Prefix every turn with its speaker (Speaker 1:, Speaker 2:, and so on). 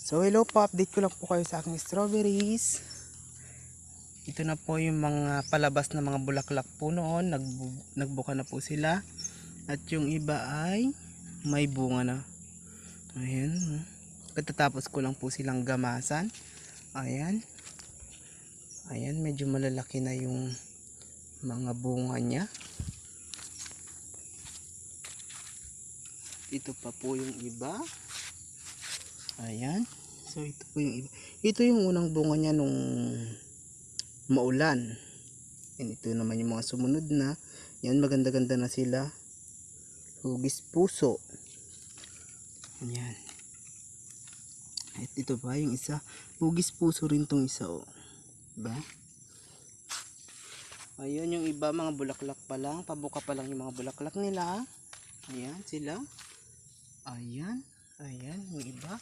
Speaker 1: So hello po, update ko lang po kayo sa aking strawberries. Ito na po yung mga palabas na mga bulaklak po noon. Nagbuka na po sila. At yung iba ay may bunga na. Ayan. Pagkatapos ko lang po silang gamasan. Ayan. Ayan, medyo malalaki na yung mga bunga niya. Ito pa po yung iba. Ayan. So ito po yung iba. Ito yung unang bunga niya nung maulan. And ito naman yung mga sumunod na. Yan, maganda-ganda na sila. Hugis puso. Ayan. At ito pa yung isa. Hugis puso rin tong isa. Oh. Diba? Ayun yung iba, mga bulaklak pa lang. Pabuka pa lang yung mga bulaklak nila. Ayan sila. Ayan. Ayan yung iba.